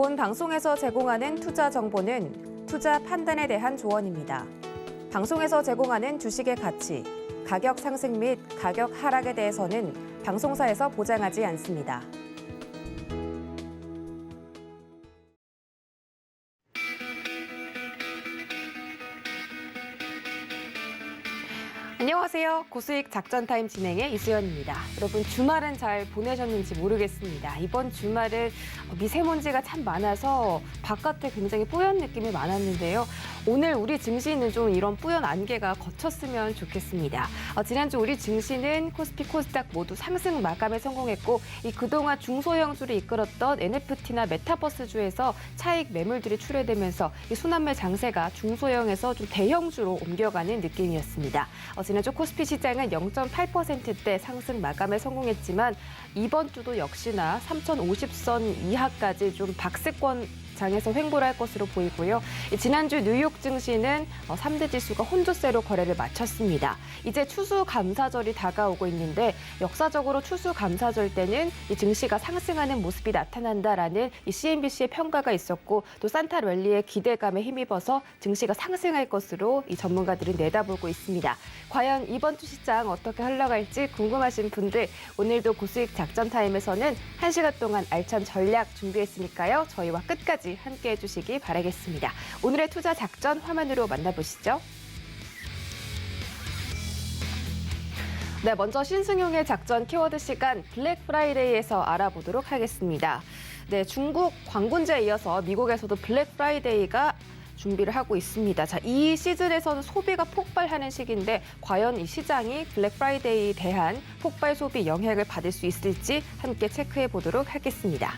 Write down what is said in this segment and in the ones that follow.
본 방송에서 제공하는 투자 정보는 투자 판단에 대한 조언입니다. 방송에서 제공하는 주식의 가치, 가격 상승 및 가격 하락에 대해서는 방송사에서 보장하지 않습니다. 안녕하세요. 고수익 작전타임 진행의 이수연입니다. 여러분 주말은 잘 보내셨는지 모르겠습니다. 이번 주말은 미세먼지가 참 많아서 바깥에 굉장히 뿌연 느낌이 많았는데요. 오늘 우리 증시는 좀 이런 뿌연 안개가 거쳤으면 좋겠습니다. 지난주 우리 증시는 코스피, 코스닥 모두 상승 마감에 성공했고 그동안 중소형주를 이끌었던 NFT나 메타버스주에서 차익 매물들이 출회되면서 이 순환매 장세가 중소형에서 좀 대형주로 옮겨가는 느낌이었습니다. 지난주 코스피 시장은 0.8%대 상승 마감에 성공했지만 이번 주도 역시나 3,050선 이하까지 좀 박스권 장에서 횡보를 할 것으로 보이고요. 지난주 뉴욕 증시는 3대 지수가 혼조세로 거래를 마쳤습니다. 이제 추수감사절이 다가오고 있는데 역사적으로 추수감사절 때는 이 증시가 상승하는 모습이 나타난다라는 이 CNBC의 평가가 있었고 또 산타랠리의 기대감에 힘입어서 증시가 상승할 것으로 이 전문가들은 내다보고 있습니다. 과연 이번 주 시장 어떻게 흘러갈지 궁금하신 분들 오늘도 고수익 작전타임에서는 1시간 동안 알찬 전략 준비했으니까요. 저희와 끝까지 함께해 주시기 바라겠습니다. 오늘의 투자 작전 화면으로 만나보시죠. 네, 먼저 신승용의 작전 키워드 시간 블랙 프라이데이에서 알아보도록 하겠습니다. 네, 중국 광군제에 이어서 미국에서도 블랙 프라이데이가 준비를 하고 있습니다. 자, 이 시즌에서는 소비가 폭발하는 시기인데 과연 이 시장이 블랙 프라이데이에 대한 폭발 소비 영향을 받을 수 있을지 함께 체크해 보도록 하겠습니다.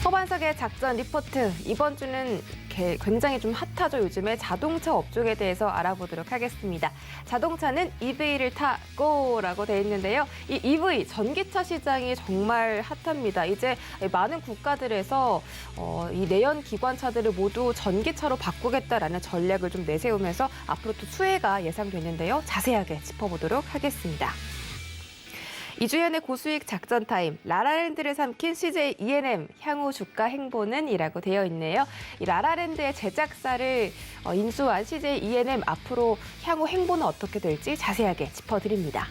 허반석의 작전 리포트, 이번 주는 굉장히 좀 핫하죠. 요즘에 자동차 업종에 대해서 알아보도록 하겠습니다. 자동차는 EV를 타고라고 되어 있는데요. 이 EV, 전기차 시장이 정말 핫합니다. 이제 많은 국가들에서 이 내연 기관차들을 모두 전기차로 바꾸겠다라는 전략을 좀 내세우면서 앞으로 또 수혜가 예상되는데요. 자세하게 짚어보도록 하겠습니다. 이주연의 고수익 작전 타임, 라라랜드를 삼킨 CJ E&M 향후 주가 행보는 이라고 되어 있네요. 이 라라랜드의 제작사를 인수한 CJ E&M 앞으로 향후 행보는 어떻게 될지 자세하게 짚어드립니다.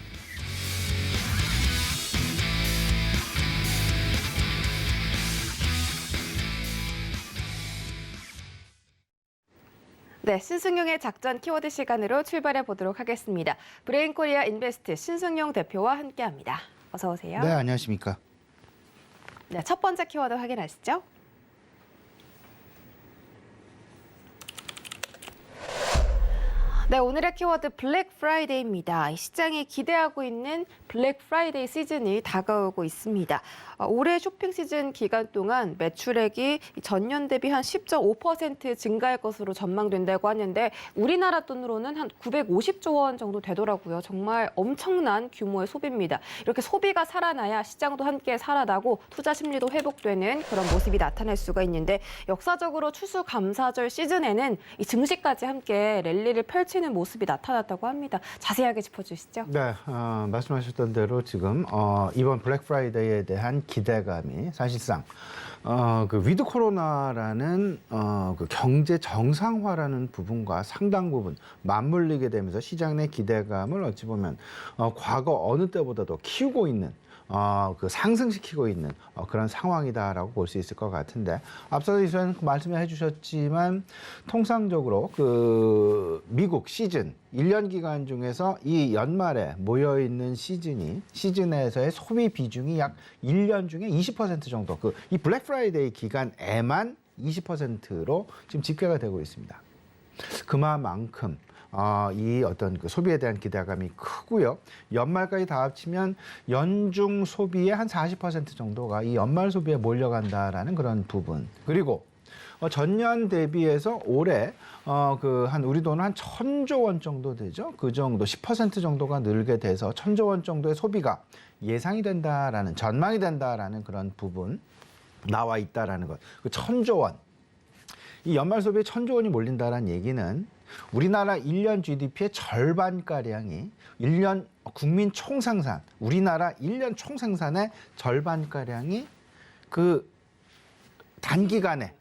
네, 신승용의 작전 키워드 시간으로 출발해 보도록 하겠습니다. 브레인코리아 인베스트 신승용 대표와 함께합니다. 어서 오세요. 네, 안녕하십니까. 네, 첫 번째 키워드 확인하시죠. 네, 오늘의 키워드 블랙 프라이데이입니다. 시장이 기대하고 있는 블랙 프라이데이 시즌이 다가오고 있습니다. 올해 쇼핑 시즌 기간 동안 매출액이 전년 대비 한 10.5% 증가할 것으로 전망된다고 하는데 우리나라 돈으로는 한 950조 원 정도 되더라고요. 정말 엄청난 규모의 소비입니다. 이렇게 소비가 살아나야 시장도 함께 살아나고 투자 심리도 회복되는 그런 모습이 나타날 수가 있는데 역사적으로 추수감사절 시즌에는 이 증시까지 함께 랠리를 펼치는 모습이 나타났다고 합니다. 자세하게 짚어주시죠. 네, 말씀하셨던 대로 지금 이번 블랙 프라이데이에 대한 기대감이 사실상 그 위드 코로나라는 그 경제 정상화라는 부분과 상당 부분 맞물리게 되면서 시장 내 기대감을 어찌 보면 과거 어느 때보다도 키우고 있는 그 상승시키고 있는 그런 상황이다라고 볼 수 있을 것 같은데 앞서서 이수연 말씀해 주셨지만 통상적으로 그 미국 시즌 1년 기간 중에서 이 연말에 모여 있는 시즌에서의 소비 비중이 약 1년 중에 20% 정도 이 블랙 프라이데이 기간에만 20%로 지금 집계가 되고 있습니다. 그만큼 이 어떤 그 소비에 대한 기대감이 크고요. 연말까지 다 합치면 연중 소비의 한 40% 정도가 이 연말 소비에 몰려간다라는 그런 부분. 그리고 전년 대비해서 올해 우리 돈은 한 1,000조 원 정도 되죠. 그 정도 10% 정도가 늘게 돼서 1,000조 원 정도의 소비가 예상이 된다라는 전망이 된다라는 그런 부분 나와 있다라는 것. 그 1,000조 원. 이 연말 소비에 1,000조 원이 몰린다라는 얘기는 우리나라 1년 GDP의 절반가량이 1년 국민 총생산, 우리나라 1년 총생산의 절반가량이 그 단기간에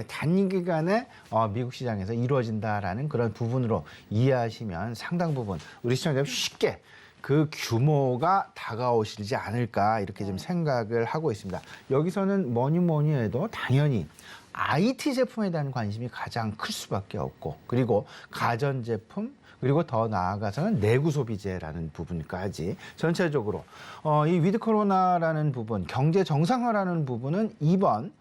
단기간에 미국 시장에서 이루어진다라는 그런 부분으로 이해하시면 상당 부분 우리 시청자들 쉽게 그 규모가 다가오시지 않을까 이렇게 좀 생각을 하고 있습니다. 여기서는 뭐니 해도 당연히 IT 제품에 대한 관심이 가장 클 수밖에 없고, 그리고 가전제품, 그리고 더 나아가서는 내구 소비재라는 부분까지 전체적으로 이 위드 코로나라는 부분, 경제 정상화라는 부분은 이번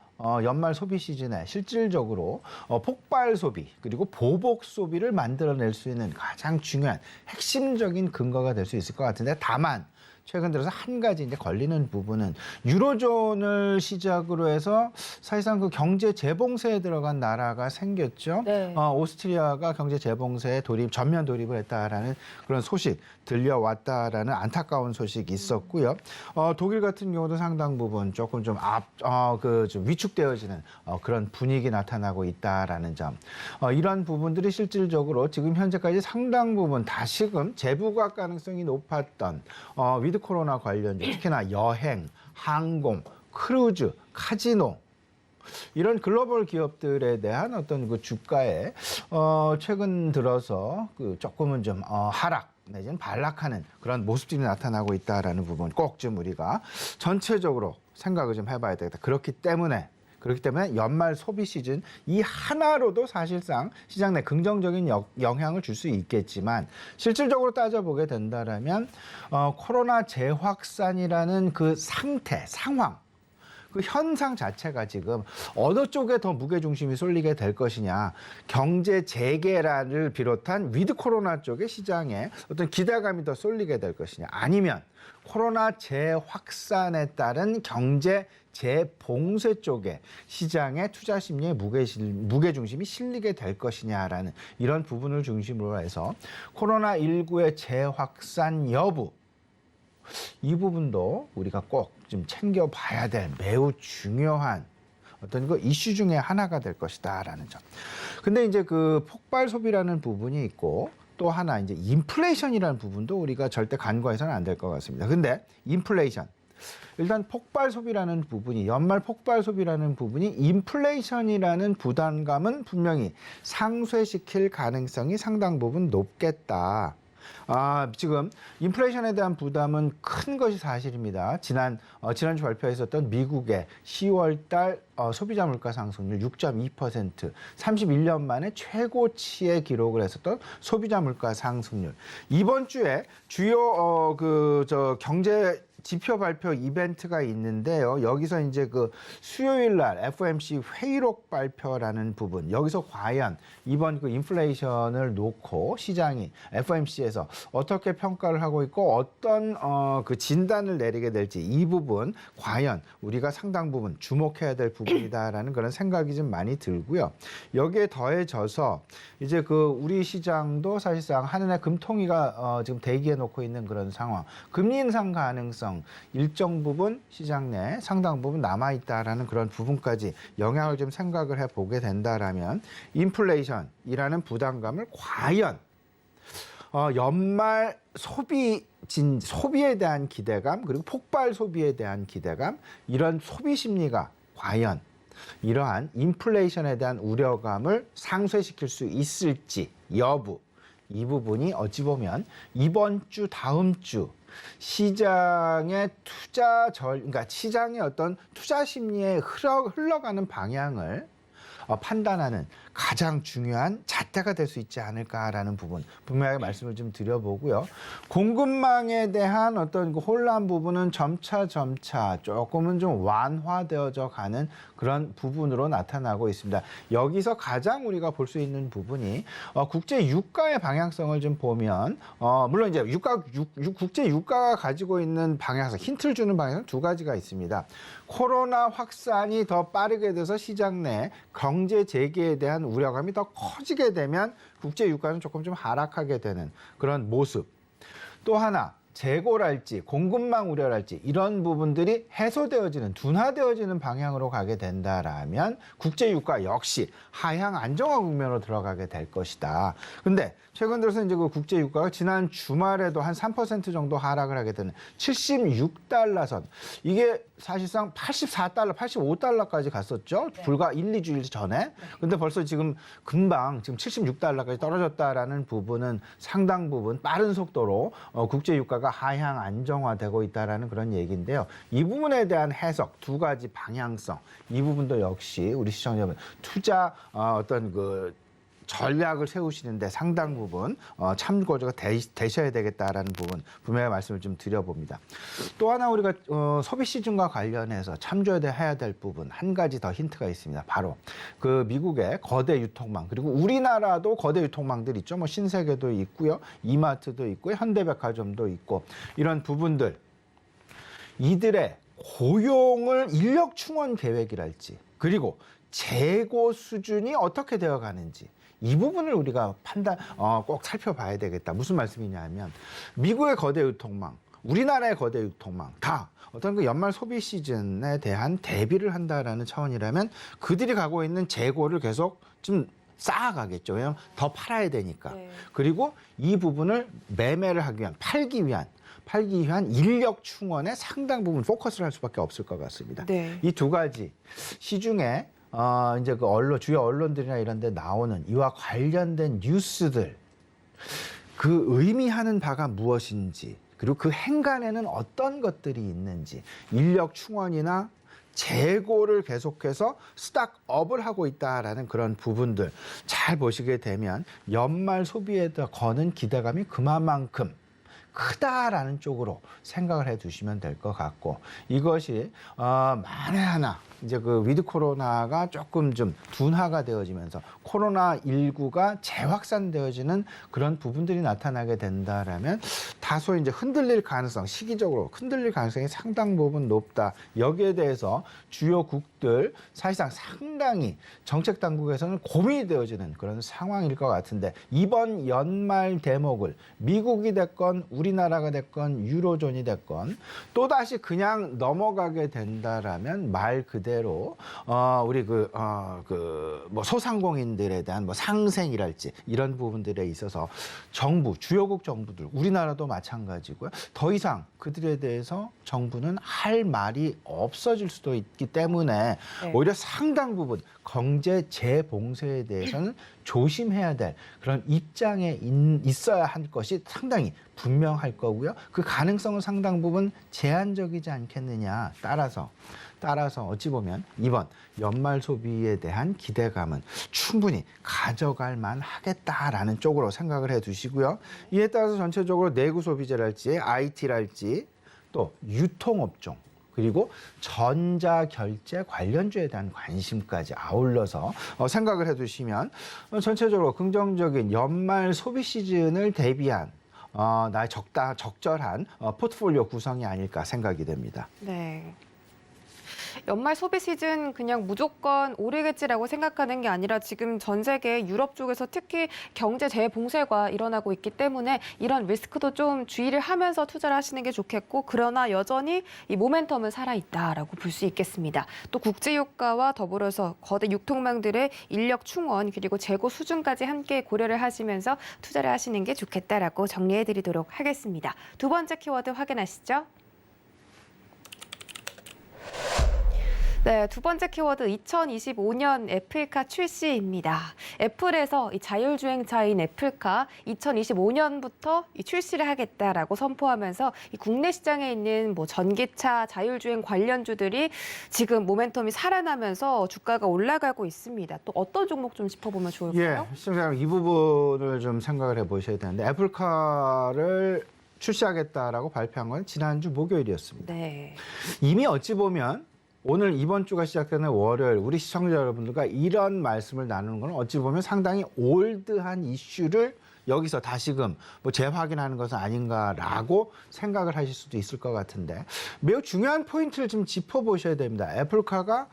연말 소비 시즌에 실질적으로 폭발 소비 그리고 보복 소비를 만들어낼 수 있는 가장 중요한 핵심적인 근거가 될 수 있을 것 같은데, 다만 최근 들어서 한 가지 이제 걸리는 부분은 유로존을 시작으로 해서 사실상 그 경제 재봉쇄에 들어간 나라가 생겼죠. 네. 오스트리아가 경제 재봉쇄에 전면 돌입을 했다라는 그런 소식 들려왔다라는 안타까운 소식이 있었고요. 독일 같은 경우도 상당 부분 조금 좀 좀 위축되어지는 그런 분위기 나타나고 있다라는 점. 이런 부분들이 실질적으로 지금 현재까지 상당 부분 다시금 재부각 가능성이 높았던 위드 코로나 관련주, 특히나 여행, 항공, 크루즈, 카지노 이런 글로벌 기업들에 대한 어떤 그 주가에 최근 들어서 그 조금은 좀 하락 내지는 반락하는 그런 모습들이 나타나고 있다라는 부분 꼭 좀 우리가 전체적으로 생각을 좀 해봐야 되겠다. 그렇기 때문에 연말 소비 시즌 이 하나로도 사실상 시장 내 긍정적인 영향을 줄 수 있겠지만, 실질적으로 따져보게 된다면 코로나 재확산이라는 그 상황, 그 현상 자체가 지금 어느 쪽에 더 무게중심이 쏠리게 될 것이냐, 경제 재개를 비롯한 위드 코로나 쪽의 시장에 어떤 기대감이 더 쏠리게 될 것이냐, 아니면 코로나 재확산에 따른 경제 재봉쇄 쪽에 시장의 투자 심리의 무게중심이 실리게 될 것이냐라는 이런 부분을 중심으로 해서 코로나19의 재확산 여부, 이 부분도 우리가 꼭 좀 챙겨봐야 될 매우 중요한 어떤 그 이슈 중에 하나가 될 것이다라는 점. 근데 이제 그 폭발 소비라는 부분이 있고, 또 하나 이제 인플레이션이라는 부분도 우리가 절대 간과해서는 안 될 것 같습니다. 근데 인플레이션, 일단 폭발 소비라는 부분이, 연말 폭발 소비라는 부분이 인플레이션이라는 부담감은 분명히 상쇄시킬 가능성이 상당 부분 높겠다. 지금 인플레이션에 대한 부담은 큰 것이 사실입니다. 지난주 발표했었던 미국의 10월 달 소비자 물가 상승률 6.2%, 31년 만에 최고치의 기록을 했었던 소비자 물가 상승률. 이번 주에 주요 경제 지표 발표 이벤트가 있는데요. 여기서 이제 그 수요일 날 FOMC 회의록 발표라는 부분, 여기서 과연 이번 그 인플레이션을 놓고 시장이 FOMC에서 어떻게 평가를 하고 있고 어떤 그 진단을 내리게 될지, 이 부분 과연 우리가 상당 부분 주목해야 될 부분이다라는 그런 생각이 좀 많이 들고요. 여기에 더해져서 이제 그 우리 시장도 사실상 한은의 금통위가 지금 대기해 놓고 있는 그런 상황, 금리 인상 가능성 일정 부분 시장 내 상당 부분 남아있다라는 그런 부분까지 영향을 좀 생각을 해보게 된다라면, 인플레이션이라는 부담감을 과연 연말 소비에 대한 기대감, 그리고 폭발 소비에 대한 기대감, 이런 소비 심리가 과연 이러한 인플레이션에 대한 우려감을 상쇄시킬 수 있을지 여부, 이 부분이 어찌 보면 이번 주, 다음 주 시장의 그러니까 시장의 어떤 투자 심리에 흘러가는 방향을 판단하는 가장 중요한 잣대가 될 수 있지 않을까라는 부분 분명하게 말씀을 좀 드려보고요. 공급망에 대한 어떤 그 혼란 부분은 점차 조금은 좀 완화되어져 가는 그런 부분으로 나타나고 있습니다. 여기서 가장 우리가 볼 수 있는 부분이 국제 유가의 방향성을 좀 보면, 물론 이제 국제 유가가 가지고 있는 방향성, 힌트를 주는 방향성 두 가지가 있습니다. 코로나 확산이 더 빠르게 돼서 시장 내 경제 재개에 대한 우려감이 더 커지게 되면 국제 유가는 조금 좀 하락하게 되는 그런 모습. 또 하나, 재고랄지 공급망 우려랄지 이런 부분들이 해소되어지는, 둔화되어지는 방향으로 가게 된다라면 국제 유가 역시 하향 안정화 국면으로 들어가게 될 것이다. 근데 최근 들어서 이제 그 국제 유가가 지난 주말에도 한 3% 정도 하락을 하게 되는 76달러 선. 이게 사실상 84달러, 85달러까지 갔었죠. 네. 불과 1, 2주일 전에. 근데 벌써 지금 금방 지금 76달러까지 떨어졌다라는 부분은 상당 부분 빠른 속도로 국제 유가가 하향 안정화되고 있다라는 그런 얘기인데요. 이 부분에 대한 해석, 두 가지 방향성, 이 부분도 역시 우리 시청자분 투자 어떤 그 전략을 세우시는데 상당 부분 참고가 되셔야 되겠다라는 부분 분명히 말씀을 좀 드려봅니다. 또 하나 우리가 소비 시즌과 관련해서 참조해야 될 부분 한 가지 더 힌트가 있습니다. 바로 그 미국의 거대 유통망 그리고 우리나라도 거대 유통망들 있죠. 뭐 신세계도 있고요, 이마트도 있고요, 현대백화점도 있고 이런 부분들 이들의 고용을 인력 충원 계획이랄지 그리고 재고 수준이 어떻게 되어 가는지 이 부분을 우리가 꼭 살펴봐야 되겠다. 무슨 말씀이냐면 미국의 거대 유통망, 우리나라의 거대 유통망 다 어떤 그 연말 소비 시즌에 대한 대비를 한다라는 차원이라면 그들이 가고 있는 재고를 계속 좀 쌓아가겠죠. 왜냐하면 더 팔아야 되니까. 네. 그리고 이 부분을 매매를 하기 위한 팔기 위한 인력 충원에 상당 부분 포커스를 할 수밖에 없을 것 같습니다. 네. 이 두 가지 시중에 이제 그 주요 언론들이나 이런 데 나오는 이와 관련된 뉴스들 그 의미하는 바가 무엇인지 그리고 그 행간에는 어떤 것들이 있는지 인력 충원이나 재고를 계속해서 스탁업을 하고 있다라는 그런 부분들 잘 보시게 되면 연말 소비에 거는 기대감이 그만큼 크다라는 쪽으로 생각을 해 두시면 될 것 같고 이것이 만에 하나 이제 그 위드 코로나가 조금 좀 둔화가 되어지면서 코로나19가 재확산되어지는 그런 부분들이 나타나게 된다라면 다소 이제 시기적으로 흔들릴 가능성이 상당 부분 높다. 여기에 대해서 주요국들 사실상 상당히 정책 당국에서는 고민이 되어지는 그런 상황일 것 같은데 이번 연말 대목을 미국이 됐건 우리나라가 됐건 유로존이 됐건 또다시 그냥 넘어가게 된다라면 말 그대로 우리 뭐 소상공인들에 대한 뭐 상생이랄지 이런 부분들에 있어서 주요국 정부들 우리나라도 마찬가지고요. 더 이상 그들에 대해서 정부는 할 말이 없어질 수도 있기 때문에 네. 오히려 상당 부분 경제 재봉쇄에 대해서는 조심해야 될 그런 입장에 있어야 할 것이 상당히 분명할 거고요. 그 가능성은 상당 부분 제한적이지 않겠느냐. 따라서 어찌 보면 이번 연말 소비에 대한 기대감은 충분히 가져갈 만하겠다라는 쪽으로 생각을 해두시고요. 이에 따라서 전체적으로 내구 소비재랄지 IT랄지 또 유통업종 그리고 전자결제 관련주에 대한 관심까지 아울러서 생각을 해두시면 전체적으로 긍정적인 연말 소비 시즌을 대비한 나의 적절한 포트폴리오 구성이 아닐까 생각이 됩니다. 네. 연말 소비 시즌 그냥 무조건 오르겠지라고 생각하는 게 아니라 지금 전 세계 유럽 쪽에서 특히 경제 재봉쇄가 일어나고 있기 때문에 이런 리스크도 좀 주의를 하면서 투자를 하시는 게 좋겠고 그러나 여전히 이 모멘텀은 살아있다라고 볼 수 있겠습니다. 또 국제유가와 더불어서 거대 유통망들의 인력 충원 그리고 재고 수준까지 함께 고려를 하시면서 투자를 하시는 게 좋겠다라고 정리해드리도록 하겠습니다. 두 번째 키워드 확인하시죠. 네, 두 번째 키워드 2025년 애플카 출시입니다. 애플에서 이 자율주행차인 애플카 2025년부터 출시를 하겠다라고 선포하면서 이 국내 시장에 있는 뭐 전기차, 자율주행 관련주들이 지금 모멘텀이 살아나면서 주가가 올라가고 있습니다. 또 어떤 종목 좀 짚어보면 좋을까요? 예, 시청자 여러분 이 부분을 좀 생각을 해보셔야 되는데 애플카를 출시하겠다라고 발표한 건 지난주 목요일이었습니다. 네. 이미 어찌 보면 오늘 이번 주가 시작되는 월요일 우리 시청자 여러분들과 이런 말씀을 나누는 건 어찌 보면 상당히 올드한 이슈를 여기서 다시금 뭐 재확인하는 것은 아닌가라고 생각을 하실 수도 있을 것 같은데 매우 중요한 포인트를 좀 짚어보셔야 됩니다. 애플카가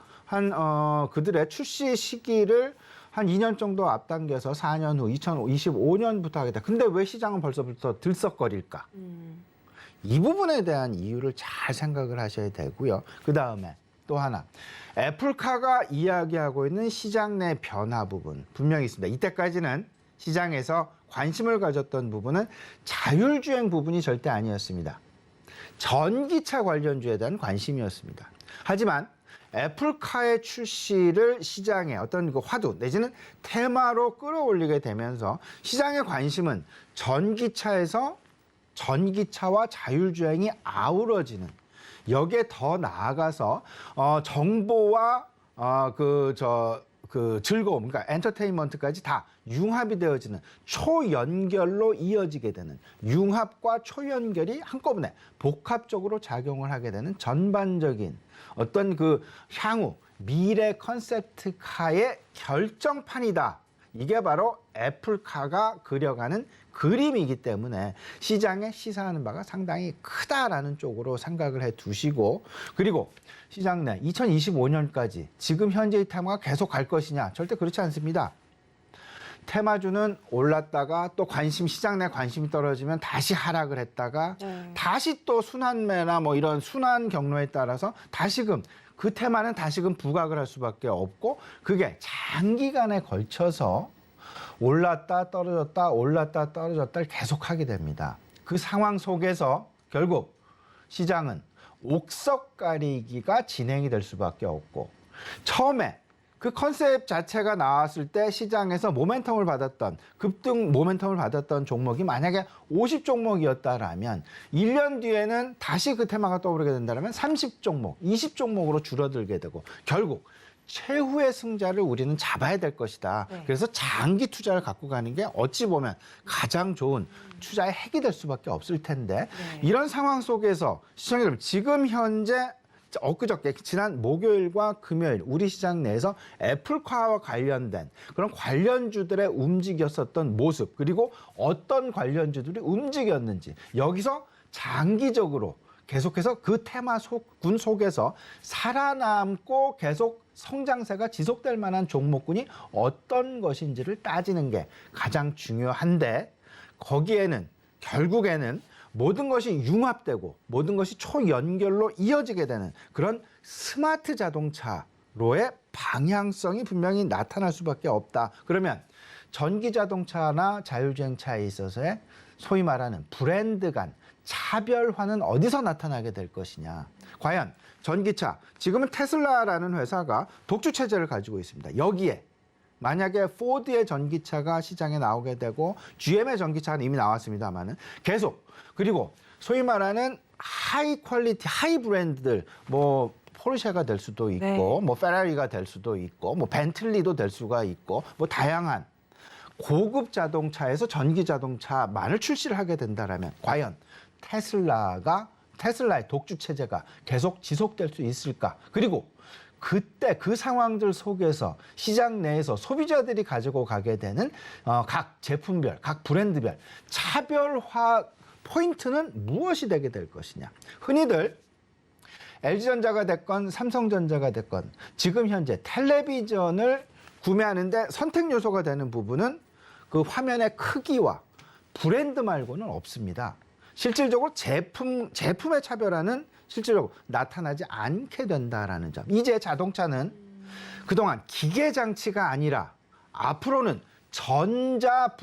그들의 출시 시기를 한 2년 정도 앞당겨서 4년 후 2025년부터 하겠다. 근데 왜 시장은 벌써부터 들썩거릴까? 이 부분에 대한 이유를 잘 생각을 하셔야 되고요. 그다음에 또 하나 애플카가 이야기하고 있는 시장 내 변화 부분 분명히 있습니다. 이때까지는 시장에서 관심을 가졌던 부분은 자율주행 부분이 절대 아니었습니다. 전기차 관련주에 대한 관심이었습니다. 하지만 애플카의 출시를 시장의 어떤 그 화두 내지는 테마로 끌어올리게 되면서 시장의 관심은 전기차에서 전기차와 자율주행이 아우러지는, 여기에 더 나아가서 정보와 그 즐거움, 그러니까 엔터테인먼트까지 다 융합이 되어지는, 초연결로 이어지게 되는, 융합과 초연결이 한꺼번에 복합적으로 작용을 하게 되는 전반적인 어떤 그 향후 미래 컨셉트카의 결정판이다. 이게 바로 애플카가 그려가는 그림이기 때문에 시장에 시사하는 바가 상당히 크다라는 쪽으로 생각을 해 두시고, 그리고 시장 내 2025년까지 지금 현재의 테마가 계속 갈 것이냐? 절대 그렇지 않습니다. 테마주는 올랐다가 또 시장 내 관심이 떨어지면 다시 하락을 했다가 다시 또 순환매나 뭐 이런 순환 경로에 따라서 다시금 그 테마는 다시금 부각을 할 수밖에 없고, 그게 장기간에 걸쳐서 올랐다 떨어졌다 올랐다 떨어졌다를 계속하게 됩니다. 그 상황 속에서 결국 시장은 옥석 가리기가 진행이 될 수밖에 없고, 처음에 그 컨셉 자체가 나왔을 때 시장에서 모멘텀을 받았던, 급등 모멘텀을 받았던 종목이 만약에 50종목이었다라면 1년 뒤에는 다시 그 테마가 떠오르게 된다면 30종목, 20종목으로 줄어들게 되고, 결국 최후의 승자를 우리는 잡아야 될 것이다. 그래서 장기 투자를 갖고 가는 게 어찌 보면 가장 좋은 투자의 핵이 될 수밖에 없을 텐데, 이런 상황 속에서 시청자 여러분, 지금 현재 엊그저께 지난 목요일과 금요일 우리 시장 내에서 애플카와 관련된 그런 관련주들의 움직였었던 모습, 그리고 어떤 관련주들이 움직였는지, 여기서 장기적으로 계속해서 그 테마 군 속에서 살아남고 계속 성장세가 지속될 만한 종목군이 어떤 것인지를 따지는 게 가장 중요한데, 거기에는 결국에는 모든 것이 융합되고 모든 것이 초연결로 이어지게 되는 그런 스마트 자동차로의 방향성이 분명히 나타날 수밖에 없다. 그러면 전기 자동차나 자율주행차에 있어서의 소위 말하는 브랜드 간 차별화는 어디서 나타나게 될 것이냐. 과연 전기차, 지금은 테슬라라는 회사가 독주 체제를 가지고 있습니다. 여기에 만약에 포드의 전기차가 시장에 나오게 되고 GM의 전기차는 이미 나왔습니다만은 계속, 그리고 소위 말하는 하이 퀄리티, 하이 브랜드들, 뭐 포르쉐가 될 수도 있고, 뭐 페라리가 될 수도 있고, 뭐 벤틀리도 될 수가 있고, 뭐 다양한 고급 자동차에서 전기 자동차만을 출시를 하게 된다라면 과연 테슬라의 독주 체제가 계속 지속될 수 있을까? 그리고 그때 그 상황들 속에서 시장 내에서 소비자들이 가지고 가게 되는 각 제품별, 각 브랜드별 차별화 포인트는 무엇이 되게 될 것이냐. 흔히들 LG전자가 됐건 삼성전자가 됐건 지금 현재 텔레비전을 구매하는데 선택 요소가 되는 부분은 그 화면의 크기와 브랜드 말고는 없습니다. 실질적으로 제품의 차별화는 실질적으로 나타나지 않게 된다라는 점. 이제 자동차는 그동안 기계 장치가 아니라 앞으로는 전자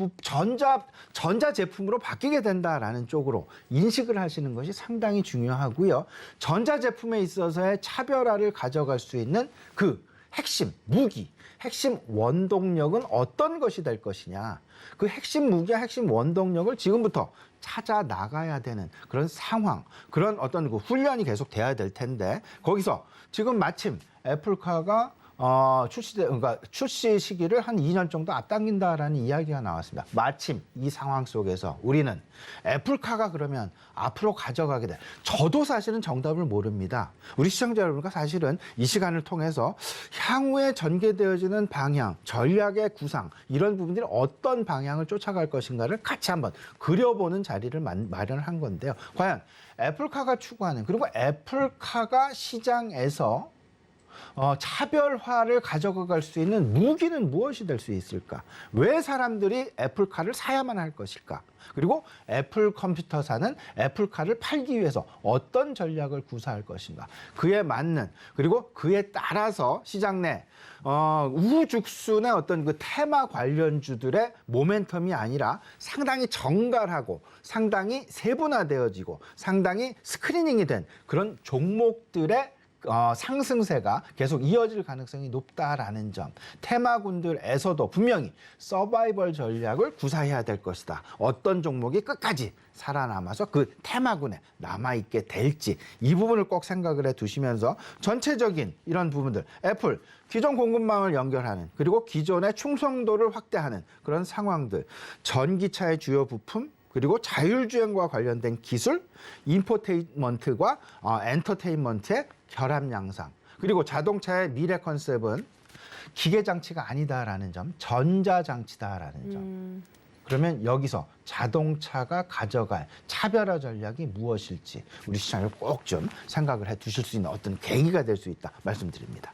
제품으로 바뀌게 된다라는 쪽으로 인식을 하시는 것이 상당히 중요하고요. 전자 제품에 있어서의 차별화를 가져갈 수 있는 그 핵심 무기, 핵심 원동력은 어떤 것이 될 것이냐. 그 핵심 무기와 핵심 원동력을 지금부터 찾아 나가야 되는 그런 상황, 그런 어떤 그 훈련이 계속 돼야 될 텐데, 거기서 지금 마침 애플카가 그러니까 출시 시기를 한 2년 정도 앞당긴다라는 이야기가 나왔습니다. 마침 이 상황 속에서 우리는 애플카가 그러면 앞으로 가져가게 돼. 저도 사실은 정답을 모릅니다. 우리 시청자 여러분과 사실은 이 시간을 통해서 향후에 전개되어지는 방향, 전략의 구상, 이런 부분들이 어떤 방향을 쫓아갈 것인가를 같이 한번 그려보는 자리를 마련한 건데요. 과연 애플카가 추구하는, 그리고 애플카가 시장에서 차별화를 가져갈 수 있는 무기는 무엇이 될 수 있을까? 왜 사람들이 애플카를 사야만 할 것일까? 그리고 애플 컴퓨터사는 애플카를 팔기 위해서 어떤 전략을 구사할 것인가. 그에 맞는 그리고 그에 따라서 시장 내 우후죽순의 어떤 그 테마 관련주들의 모멘텀이 아니라 상당히 정갈하고 상당히 세분화되어지고 상당히 스크리닝이 된 그런 종목들의 상승세가 계속 이어질 가능성이 높다라는 점. 테마군들에서도 분명히 서바이벌 전략을 구사해야 될 것이다. 어떤 종목이 끝까지 살아남아서 그 테마군에 남아있게 될지 이 부분을 꼭 생각을 해두시면서 전체적인 이런 부분들 애플 기존 공급망을 연결하는 그리고 기존의 충성도를 확대하는 그런 상황들 전기차의 주요 부품 그리고 자율주행과 관련된 기술, 인포테인먼트과 엔터테인먼트의 결합 양상. 그리고 자동차의 미래 컨셉은 기계장치가 아니다라는 점, 전자장치다라는 점. 그러면 여기서 자동차가 가져갈 차별화 전략이 무엇일지 우리 시장을 꼭 좀 생각을 해 두실 수 있는 어떤 계기가 될 수 있다 말씀드립니다.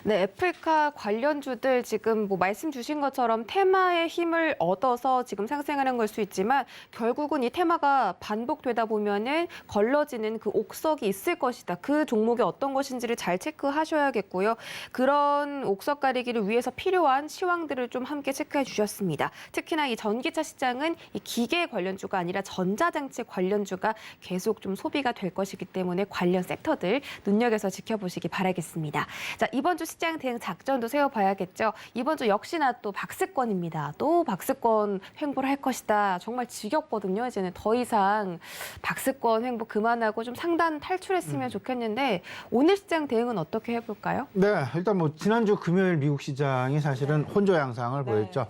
네, 애플카 관련주들 지금 뭐 말씀 주신 것처럼 테마의 힘을 얻어서 지금 상승하는 걸 수 있지만 결국은 이 테마가 반복되다 보면은 걸러지는 그 옥석이 있을 것이다. 그 종목이 어떤 것인지를 잘 체크하셔야겠고요. 그런 옥석 가리기를 위해서 필요한 시황들을 좀 함께 체크해 주셨습니다. 특히나 이 전기차 시장은 이 기계 관련주가 아니라 전자장치 관련주가 계속 좀 소비가 될 것이기 때문에 관련 섹터들 눈여겨서 지켜보시기 바라겠습니다. 자, 이번 주 시장 대응 작전도 세워봐야겠죠. 이번 주 역시나 또 박스권입니다. 또 박스권 횡보를 할 것이다. 정말 지겹거든요. 이제는 더 이상 박스권 횡보 그만하고 좀 상단 탈출했으면 좋겠는데 오늘 시장 대응은 어떻게 해볼까요? 네, 일단 뭐 지난주 금요일 미국 시장이 사실은 혼조 양상을 보였죠.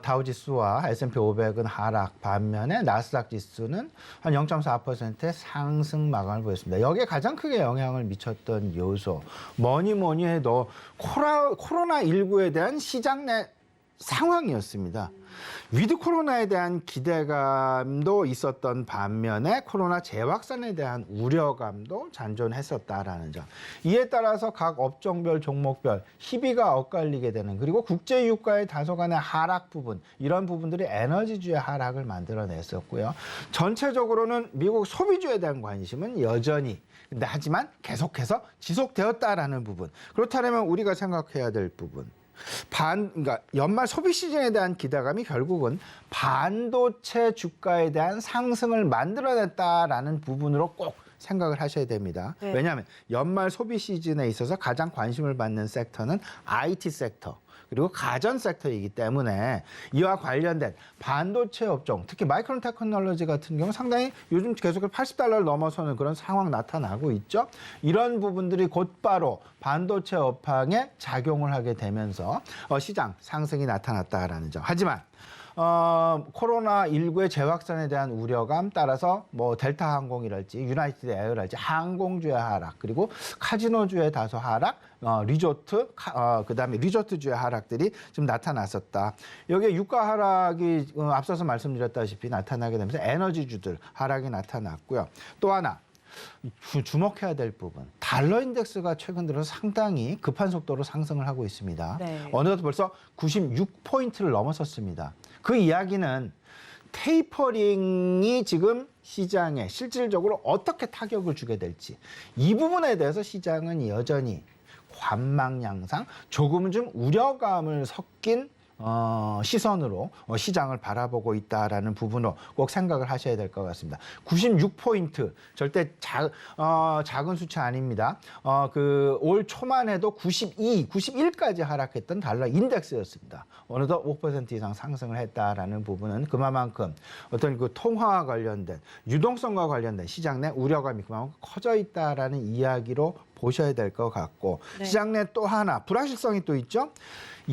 다우지수와 S&P 500은 하락 반면에 나스닥 지수는 한 0.4%의 상승 마감을 보였습니다. 여기에 가장 크게 영향을 미쳤던 요소 뭐니 해도 코로나19에 대한 시장 내 상황이었습니다. 위드 코로나에 대한 기대감도 있었던 반면에 코로나 재확산에 대한 우려감도 잔존했었다라는 점. 이에 따라서 각 업종별 종목별 희비가 엇갈리게 되는 그리고 국제 유가의 다소간의 하락 부분 이런 부분들이 에너지주의 하락을 만들어냈었고요. 전체적으로는 미국 소비주에 대한 관심은 여전히 근데 하지만 계속해서 지속되었다라는 부분. 그렇다면 우리가 생각해야 될 부분. 그러니까 연말 소비 시즌에 대한 기대감이 결국은 반도체 주가에 대한 상승을 만들어냈다라는 부분으로 꼭 생각을 하셔야 됩니다. 네. 왜냐하면 연말 소비 시즌에 있어서 가장 관심을 받는 섹터는 IT 섹터. 그리고 가전 섹터이기 때문에 이와 관련된 반도체 업종, 특히 마이크론 테크놀로지 같은 경우 상당히 요즘 계속 $80를 넘어서는 그런 상황 나타나고 있죠. 이런 부분들이 곧바로 반도체 업황에 작용을 하게 되면서 시장 상승이 나타났다라는 점. 하지만 코로나19의 재확산에 대한 우려감 따라서 뭐 델타 항공이랄지 유나이티드 에어랄지 항공주의 하락 그리고 카지노주의 다소 하락 리조트 그다음에 리조트주의 하락들이 좀 나타났었다. 여기에 유가 하락이 앞서서 말씀드렸다시피 나타나게 되면서 에너지주들 하락이 나타났고요. 또 하나 주목해야 될 부분. 달러 인덱스가 최근 들어서 상당히 급한 속도로 상승을 하고 있습니다. 네. 어느덧 벌써 96포인트를 넘어섰습니다. 그 이야기는 테이퍼링이 지금 시장에 실질적으로 어떻게 타격을 주게 될지 이 부분에 대해서 시장은 여전히 관망 양상, 조금은 좀 우려감을 섞인 시선으로 시장을 바라보고 있다라는 부분으로 꼭 생각을 하셔야 될 것 같습니다. 96포인트 절대 작은 수치 아닙니다. 올 초만 해도 92, 91까지 하락했던 달러 인덱스였습니다. 어느덧 5% 이상 상승을 했다라는 부분은 그만큼 어떤 그 통화와 관련된 유동성과 관련된 시장 내 우려감이 그만큼 커져 있다라는 이야기로 보셔야 될 것 같고 네. 시장 내 또 하나 불확실성이 또 있죠.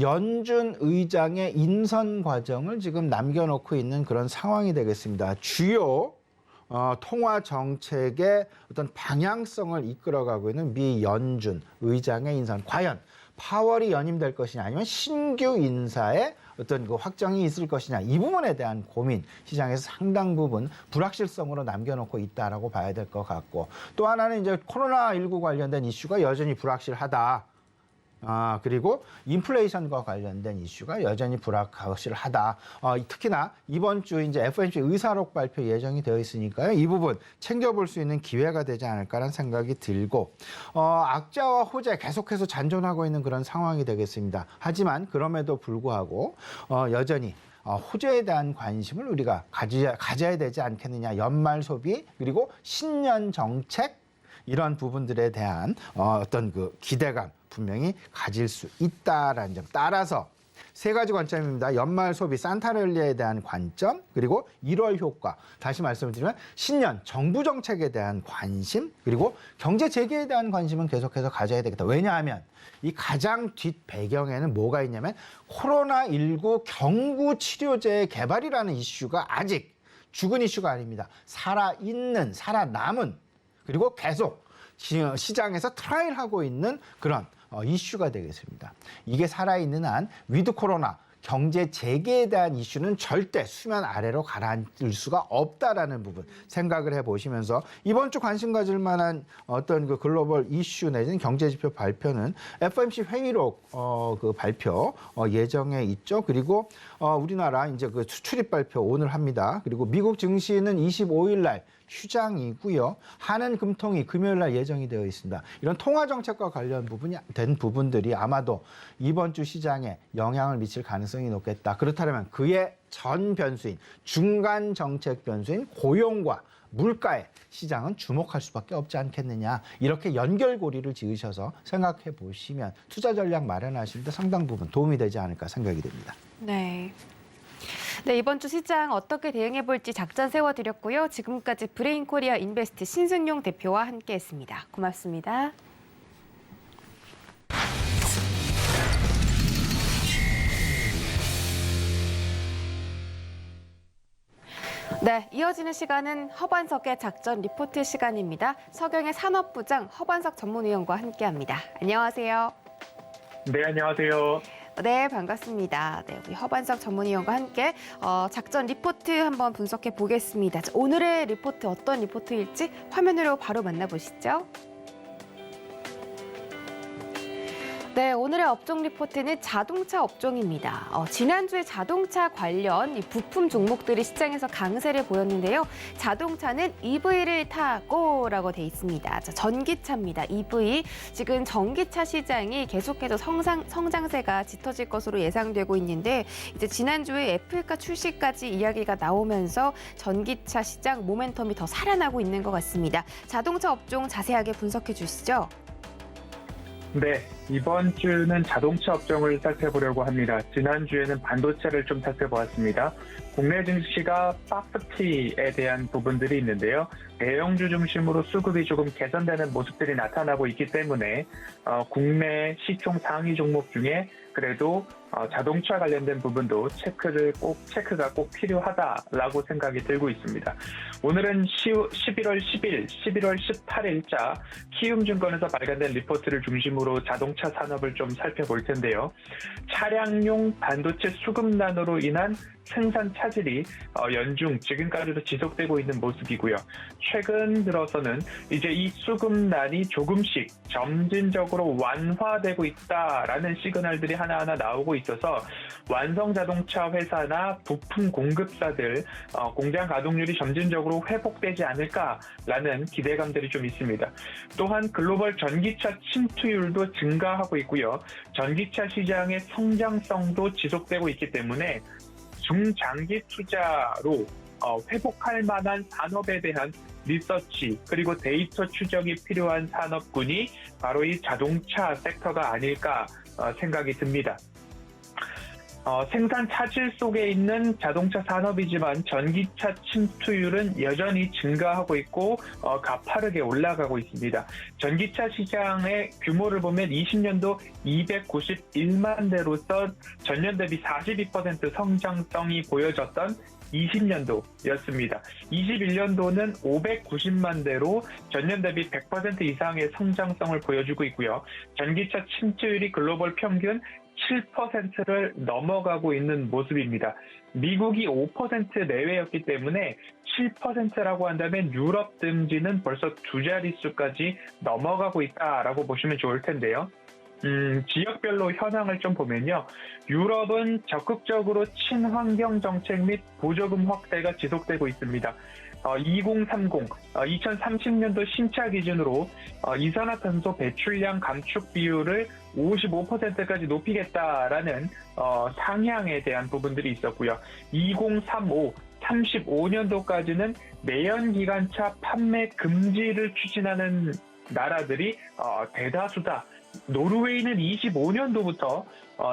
연준 의장의 인선 과정을 지금 남겨놓고 있는 그런 상황이 되겠습니다. 주요 통화 정책의 어떤 방향성을 이끌어가고 있는 미 연준 의장의 인선. 과연 파월이 연임될 것이냐 아니면 신규 인사의 어떤 그 확정이 있을 것이냐 이 부분에 대한 고민 시장에서 상당 부분 불확실성으로 남겨놓고 있다라고 봐야 될 것 같고 또 하나는 이제 코로나19 관련된 이슈가 여전히 불확실하다. 그리고 인플레이션과 관련된 이슈가 여전히 불확실하다. 특히나 이번 주 이제 FOMC 의사록 발표 예정이 되어 있으니까요. 이 부분 챙겨볼 수 있는 기회가 되지 않을까라는 생각이 들고, 악재와 호재 계속해서 잔존하고 있는 그런 상황이 되겠습니다. 하지만 그럼에도 불구하고 여전히 호재에 대한 관심을 우리가 가져야 되지 않겠느냐. 연말 소비 그리고 신년 정책 이런 부분들에 대한 어떤 그 기대감 분명히 가질 수 있다라는 점. 따라서 세 가지 관점입니다. 연말 소비 산타랠리에 대한 관점, 그리고 1월 효과. 다시 말씀을 드리면 신년 정부 정책에 대한 관심, 그리고 경제 재개에 대한 관심은 계속해서 가져야 되겠다. 왜냐하면 이 가장 뒷 배경에는 뭐가 있냐면 코로나19 경구 치료제 개발이라는 이슈가 아직 죽은 이슈가 아닙니다. 살아있는, 살아남은, 그리고 계속 시장에서 트라이하고 있는 그런 이슈가 되겠습니다. 이게 살아있는 한 위드 코로나 경제 재개에 대한 이슈는 절대 수면 아래로 가라앉을 수가 없다라는 부분 생각을 해보시면서 이번 주 관심 가질 만한 어떤 그 글로벌 이슈 내지는 경제 지표 발표는 FOMC 회의록 그 발표 예정에 있죠. 그리고 우리나라 이제 그 수출입 발표 오늘 합니다. 그리고 미국 증시는 25일 날 휴장이고요. 한은 금통이 금요일 날 예정이 되어 있습니다. 이런 통화 정책과 관련 된 부분들이 아마도 이번 주 시장에 영향을 미칠 가능성이 높겠다. 그렇다면 그의 전 변수인 중간 정책 변수인 고용과 물가에 시장은 주목할 수밖에 없지 않겠느냐. 이렇게 연결고리를 지으셔서 생각해 보시면 투자 전략 마련하실 때 상당 부분 도움이 되지 않을까 생각이 됩니다. 네. 네, 이번 주 시장 어떻게 대응해 볼지 작전 세워드렸고요. 지금까지 브레인코리아 인베스트 신승용 대표와 함께했습니다. 고맙습니다. 네, 이어지는 시간은 허반석의 작전 리포트 시간입니다. 서경의 산업부장 허반석 전문위원과 함께합니다. 안녕하세요. 네, 안녕하세요. 네, 반갑습니다. 네, 우리 허반석 전문위원과 함께 작전 리포트 한번 분석해 보겠습니다. 자, 오늘의 리포트 어떤 리포트일지 화면으로 바로 만나보시죠. 네, 오늘의 업종 리포트는 자동차 업종입니다. 지난주에 자동차 관련 이 부품 종목들이 시장에서 강세를 보였는데요. 자동차는 EV를 타고라고 돼 있습니다. 자, 전기차입니다. EV. 지금 전기차 시장이 계속해서 성장세가 짙어질 것으로 예상되고 있는데 이제 지난주에 F카 출시까지 이야기가 나오면서 전기차 시장 모멘텀이 더 살아나고 있는 것 같습니다. 자동차 업종 자세하게 분석해 주시죠. 네, 이번 주는 자동차 업종을 살펴보려고 합니다. 지난주에는 반도체를 좀 살펴보았습니다. 국내 증시가 박스티에 대한 부분들이 있는데요. 대형주 중심으로 수급이 조금 개선되는 모습들이 나타나고 있기 때문에 국내 시총 상위 종목 중에 그래도 자동차 관련된 부분도 체크가 꼭 필요하다라고 생각이 들고 있습니다. 오늘은 11월 10일, 11월 18일자 키움증권에서 발간된 리포트를 중심으로 자동차 산업을 좀 살펴볼 텐데요. 차량용 반도체 수급난으로 인한 생산 차질이 연중 지금까지도 지속되고 있는 모습이고요. 최근 들어서는 이제 이 수급난이 조금씩 점진적으로 완화되고 있다라는 시그널들이 하나하나 나오고 있어서 완성 자동차 회사나 부품 공급사들 공장 가동률이 점진적으로 회복되지 않을까라는 기대감들이 좀 있습니다. 또한 글로벌 전기차 침투율도 증가하고 있고요. 전기차 시장의 성장성도 지속되고 있기 때문에 중장기 투자로 회복할 만한 산업에 대한 리서치 그리고 데이터 추적이 필요한 산업군이 바로 이 자동차 섹터가 아닐까 생각이 듭니다. 생산 차질 속에 있는 자동차 산업이지만 전기차 침투율은 여전히 증가하고 있고 가파르게 올라가고 있습니다. 전기차 시장의 규모를 보면 20년도 291만 대로서 전년 대비 42% 성장성이 보여졌던 20년도였습니다. 21년도는 590만 대로 전년 대비 100% 이상의 성장성을 보여주고 있고요. 전기차 침투율이 글로벌 평균 7%를 넘어가고 있는 모습입니다. 미국이 5% 내외였기 때문에 7%라고 한다면 유럽 등지는 벌써 두 자릿수까지 넘어가고 있다라고 보시면 좋을 텐데요. 지역별로 현황을 좀 보면요. 유럽은 적극적으로 친환경 정책 및 보조금 확대가 지속되고 있습니다. 2030, 2030년도 신차 기준으로 이산화탄소 배출량 감축 비율을 55%까지 높이겠다라는 상향에 대한 부분들이 있었고요. 2035, 35년도까지는 내연기관차 판매 금지를 추진하는 나라들이 대다수다. 노르웨이는 25년도부터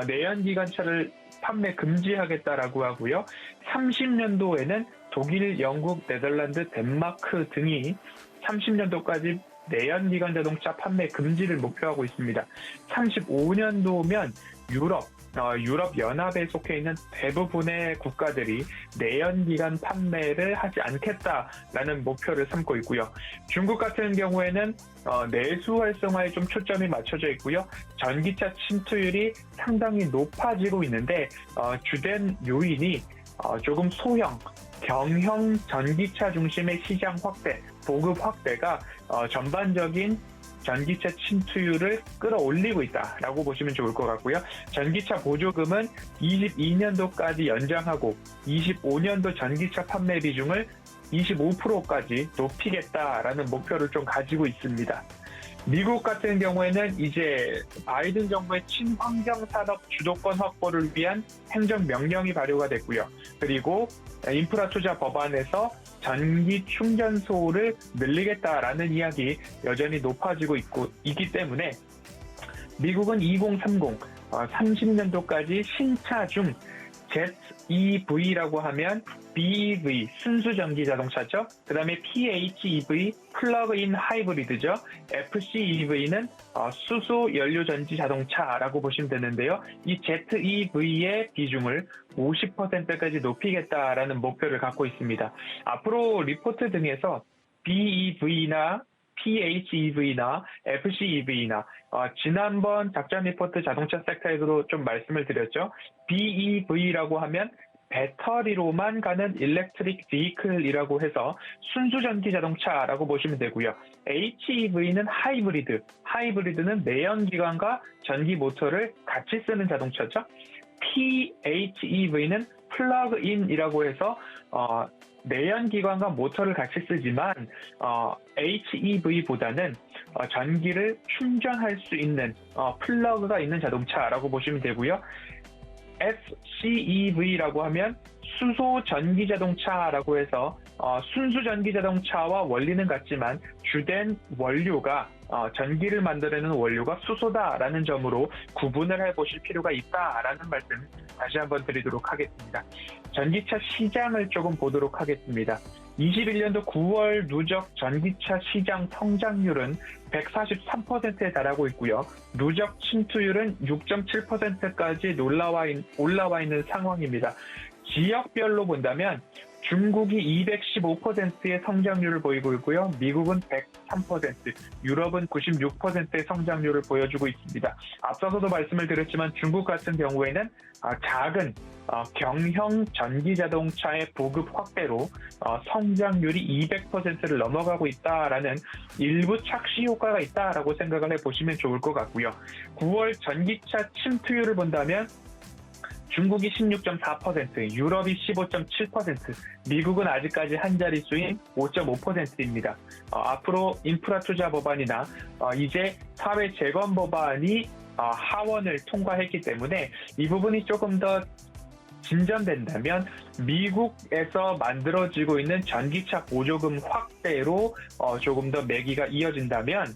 내연기관차를 판매 금지하겠다라고 하고요. 30년도에는 독일, 영국, 네덜란드, 덴마크 등이 30년도까지 내연기관 자동차 판매 금지를 목표하고 있습니다. 35년도면 유럽 연합에 속해 있는 대부분의 국가들이 내연기관 판매를 하지 않겠다라는 목표를 삼고 있고요. 중국 같은 경우에는 내수 활성화에 좀 초점이 맞춰져 있고요. 전기차 침투율이 상당히 높아지고 있는데 주된 요인이 조금 소형, 경형 전기차 중심의 시장 확대, 보급 확대가 전반적인 전기차 침투율을 끌어올리고 있다라고 보시면 좋을 것 같고요. 전기차 보조금은 22년도까지 연장하고 25년도 전기차 판매 비중을 25%까지 높이겠다라는 목표를 좀 가지고 있습니다. 미국 같은 경우에는 이제 바이든 정부의 친환경 산업 주도권 확보를 위한 행정명령이 발효가 됐고요. 그리고 인프라 투자 법안에서 전기 충전소를 늘리겠다라는 이야기 여전히 높아지고 있기 때문에 미국은 2030, 30년도까지 신차 중 ZEV라고 하면 BEV, 순수전기 자동차죠. 그 다음에 PHEV, 플러그인 하이브리드죠. FCEV는 수소 연료전지 자동차라고 보시면 되는데요. 이 ZEV의 비중을 50%까지 높이겠다라는 목표를 갖고 있습니다. 앞으로 리포트 등에서 BEV나 PHEV나 FCEV나 지난번 작전 리포트 자동차 섹터에서도 좀 말씀을 드렸죠. BEV라고 하면 배터리로만 가는 일렉트릭 비클이라고 해서 순수전기 자동차라고 보시면 되고요. HEV는 하이브리드는 내연기관과 전기 모터를 같이 쓰는 자동차죠. PHEV는 플러그인이라고 해서 내연기관과 모터를 같이 쓰지만 HEV보다는 전기를 충전할 수 있는 플러그가 있는 자동차라고 보시면 되고요. FCEV라고 하면 수소 전기 자동차라고 해서 순수 전기 자동차와 원리는 같지만 주된 원료가 전기를 만들어내는 원료가 수소다라는 점으로 구분을 해보실 필요가 있다라는 말씀 다시 한번 드리도록 하겠습니다. 전기차 시장을 조금 보도록 하겠습니다. 21년도 9월 누적 전기차 시장 성장률은 143%에 달하고 있고요. 누적 침투율은 6.7%까지 올라와 있는 상황입니다. 지역별로 본다면 중국이 215%의 성장률을 보이고 있고요. 미국은 103%, 유럽은 96%의 성장률을 보여주고 있습니다. 앞서서도 말씀을 드렸지만 중국 같은 경우에는 작은 경형 전기자동차의 보급 확대로 성장률이 200%를 넘어가고 있다라는 일부 착시 효과가 있다라고 생각을 해보시면 좋을 것 같고요. 9월 전기차 침투율을 본다면 중국이 16.4%, 유럽이 15.7%, 미국은 아직까지 한 자릿수인 5.5%입니다. 앞으로 인프라 투자 법안이나 이제 사회 재건 법안이 하원을 통과했기 때문에 이 부분이 조금 더 진전된다면 미국에서 만들어지고 있는 전기차 보조금 확대로 조금 더 매기가 이어진다면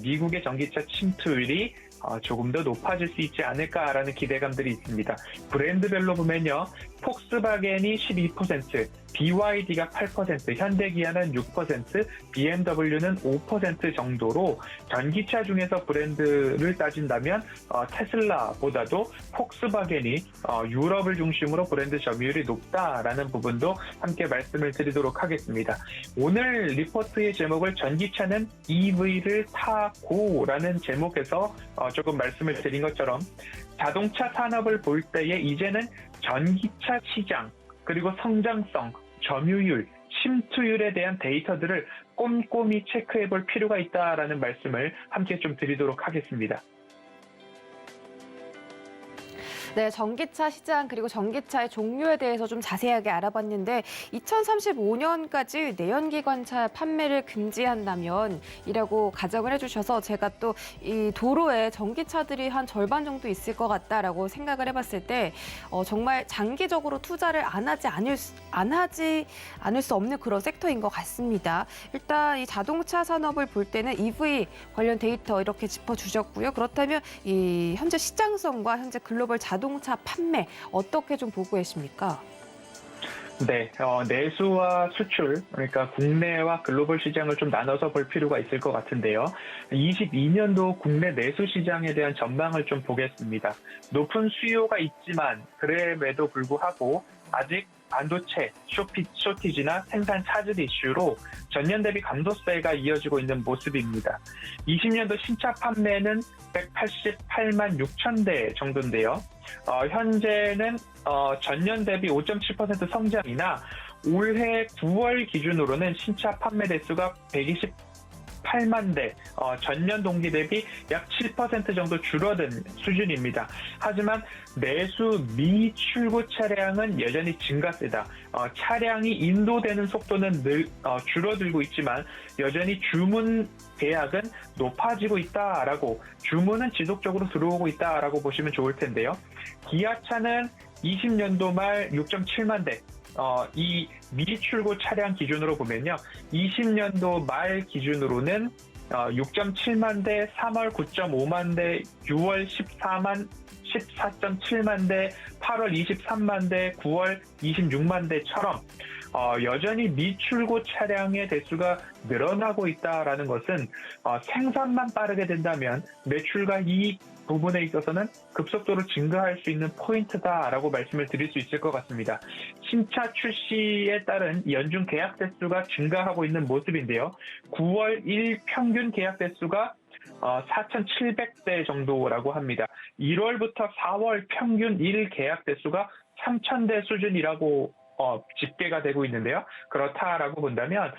미국의 전기차 침투율이 조금 더 높아질 수 있지 않을까라는 기대감들이 있습니다. 브랜드별로 보면요. 폭스바겐이 12%, BYD가 8%, 현대기아는 6%, BMW는 5% 정도로 전기차 중에서 브랜드를 따진다면 테슬라보다도 폭스바겐이 유럽을 중심으로 브랜드 점유율이 높다라는 부분도 함께 말씀을 드리도록 하겠습니다. 오늘 리포트의 제목을 전기차는 EV를 타고라는 제목에서 조금 말씀을 드린 것처럼 자동차 산업을 볼 때에 이제는 전기차 시장, 그리고 성장성, 점유율, 침투율에 대한 데이터들을 꼼꼼히 체크해 볼 필요가 있다라는 말씀을 함께 좀 드리도록 하겠습니다. 네, 전기차 시장 그리고 전기차의 종류에 대해서 좀 자세하게 알아봤는데 2035년까지 내연기관차 판매를 금지한다면이라고 가정을 해주셔서 제가 또 이 도로에 전기차들이 한 절반 정도 있을 것 같다라고 생각을 해봤을 때 정말 장기적으로 투자를 안 하지 않을 수 없는 그런 섹터인 것 같습니다. 일단 이 자동차 산업을 볼 때는 EV 관련 데이터 이렇게 짚어주셨고요. 그렇다면 이 현재 시장성과 현재 글로벌 자동차 판매 어떻게 좀 보고 계십니까? 네, 내수와 수출, 그러니까 국내와 글로벌 시장을 좀 나눠서 볼 필요가 있을 것 같은데요. 22년도 국내 내수 시장에 대한 전망을 좀 보겠습니다. 높은 수요가 있지만 그럼에도 불구하고 아직 반도체 쇼티지나 생산 차질 이슈로 전년 대비 감소세가 이어지고 있는 모습입니다. 20년도 신차 판매는 188만 6천 대 정도인데요. 현재는 전년 대비 5.7% 성장이나 올해 9월 기준으로는 신차 판매 대수가 128만 대, 전년 동기 대비 약 7% 정도 줄어든 수준입니다. 하지만 내수 미출고 차량은 여전히 증가세다. 차량이 인도되는 속도는 줄어들고 있지만 여전히 주문 계약은 높아지고 있다라고, 주문은 지속적으로 들어오고 있다라고 보시면 좋을 텐데요. 기아차는 20년도 말 6.7만 대, 이 미출고 차량 기준으로 보면요. 20년도 말 기준으로는 6.7만 대, 3월 9.5만 대, 6월 14.7만 대, 8월 23만 대, 9월 26만 대처럼 여전히 미출고 차량의 대수가 늘어나고 있다라는 것은 생산만 빠르게 된다면 매출과 이익 부분에 있어서는 급속도로 증가할 수 있는 포인트다라고 말씀을 드릴 수 있을 것 같습니다. 신차 출시에 따른 연중 계약 대수가 증가하고 있는 모습인데요. 9월 1 평균 계약 대수가 4,700대 정도라고 합니다. 1월부터 4월 평균 1 계약 대수가 3,000대 수준이라고 집계가 되고 있는데요. 그렇다라고 본다면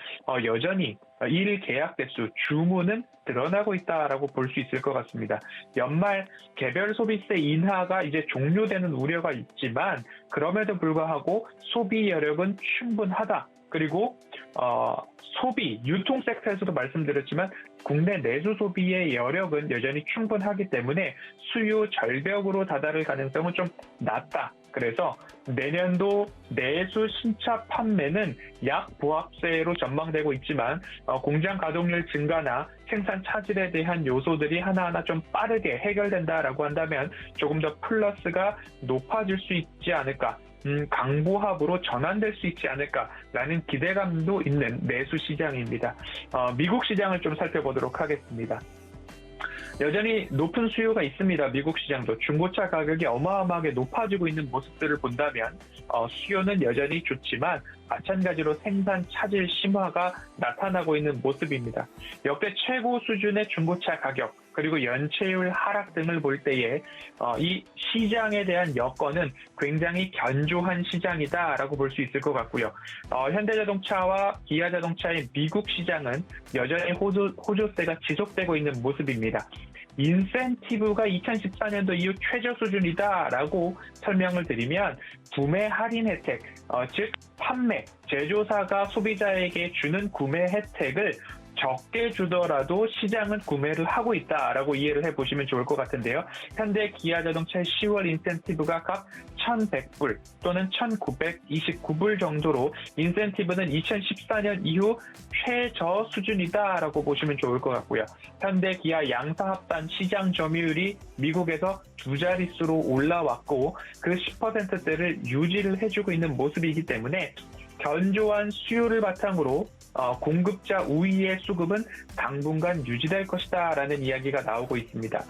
여전히 1 계약 대수, 주문은 늘어나고 있다라고 볼 수 있을 것 같습니다. 연말 개별 소비세 인하가 이제 종료되는 우려가 있지만 그럼에도 불구하고 소비 여력은 충분하다. 그리고 소비, 유통 섹터에서도 말씀드렸지만 국내 내수 소비의 여력은 여전히 충분하기 때문에 수요 절벽으로 다다를 가능성은 좀 낮다. 그래서 내년도 내수 신차 판매는 약 부합세로 전망되고 있지만 공장 가동률 증가나 생산 차질에 대한 요소들이 하나하나 좀 빠르게 해결된다라고 한다면 조금 더 플러스가 높아질 수 있지 않을까. 강보합으로 전환될 수 있지 않을까라는 기대감도 있는 내수 시장입니다. 미국 시장을 좀 살펴보도록 하겠습니다. 여전히 높은 수요가 있습니다. 미국 시장도 중고차 가격이 어마어마하게 높아지고 있는 모습들을 본다면 수요는 여전히 좋지만 마찬가지로 생산 차질 심화가 나타나고 있는 모습입니다. 역대 최고 수준의 중고차 가격 그리고 연체율 하락 등을 볼 때에 이 시장에 대한 여건은 굉장히 견조한 시장이다라고 볼 수 있을 것 같고요. 현대자동차와 기아자동차의 미국 시장은 여전히 호조세가 지속되고 있는 모습입니다. 인센티브가 2014년도 이후 최저 수준이다라고 설명을 드리면 구매 할인 혜택, 즉 판매, 제조사가 소비자에게 주는 구매 혜택을 적게 주더라도 시장은 구매를 하고 있다라고 이해를 해보시면 좋을 것 같은데요. 현대 기아자동차의 10월 인센티브가 각 1,100불 또는 1,929불 정도로 인센티브는 2014년 이후 최저 수준이다라고 보시면 좋을 것 같고요. 현대 기아 양사합단 시장 점유율이 미국에서 두 자릿수로 올라왔고 그 10%대를 유지를 해주고 있는 모습이기 때문에 견조한 수요를 바탕으로 공급자 우위의 수급은 당분간 유지될 것이다라는 이야기가 나오고 있습니다.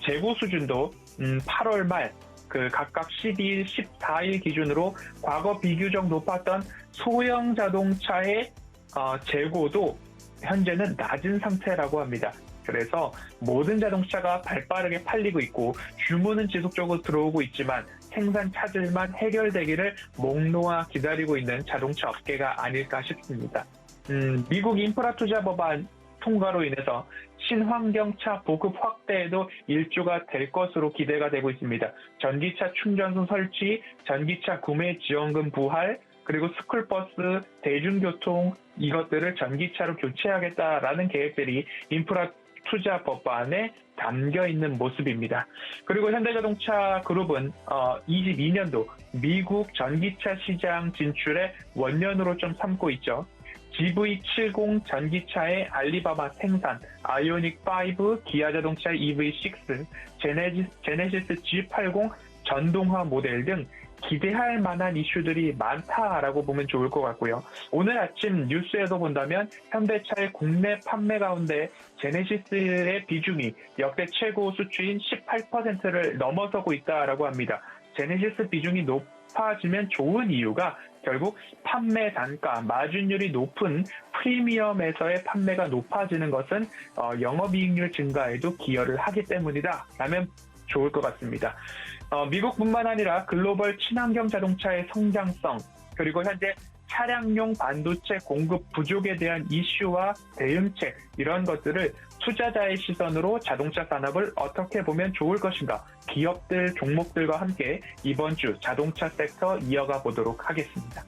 재고 수준도 8월 말 각각 12일, 14일 기준으로 과거 비교적 높았던 소형 자동차의 재고도 현재는 낮은 상태라고 합니다. 그래서 모든 자동차가 발빠르게 팔리고 있고 주문은 지속적으로 들어오고 있지만 생산 차질만 해결되기를 목 놓아 기다리고 있는 자동차 업계가 아닐까 싶습니다. 미국 인프라 투자 법안 통과로 인해서 친환경차 보급 확대에도 일조가 될 것으로 기대가 되고 있습니다. 전기차 충전소 설치, 전기차 구매 지원금 부활, 그리고 스쿨버스, 대중교통 이것들을 전기차로 교체하겠다라는 계획들이 인프라 투자 법안에 담겨 있는 모습입니다. 그리고 현대자동차 그룹은 22년도 미국 전기차 시장 진출에 원년으로 좀 삼고 있죠. GV70 전기차의 알리바바 생산, 아이오닉5 기아자동차 EV6, 제네시스 G80 전동화 모델 등 기대할 만한 이슈들이 많다라고 보면 좋을 것 같고요. 오늘 아침 뉴스에서 본다면 현대차의 국내 판매 가운데 제네시스의 비중이 역대 최고 수치인 18%를 넘어서고 있다라고 합니다. 제네시스 비중이 높아지면 좋은 이유가 결국 판매 단가, 마진율이 높은 프리미엄에서의 판매가 높아지는 것은 영업이익률 증가에도 기여를 하기 때문이다 라면 좋을 것 같습니다. 미국뿐만 아니라 글로벌 친환경 자동차의 성장성, 그리고 현재 차량용 반도체 공급 부족에 대한 이슈와 대응책, 이런 것들을 투자자의 시선으로 자동차 산업을 어떻게 보면 좋을 것인가, 기업들, 종목들과 함께 이번 주 자동차 섹터 이어가 보도록 하겠습니다.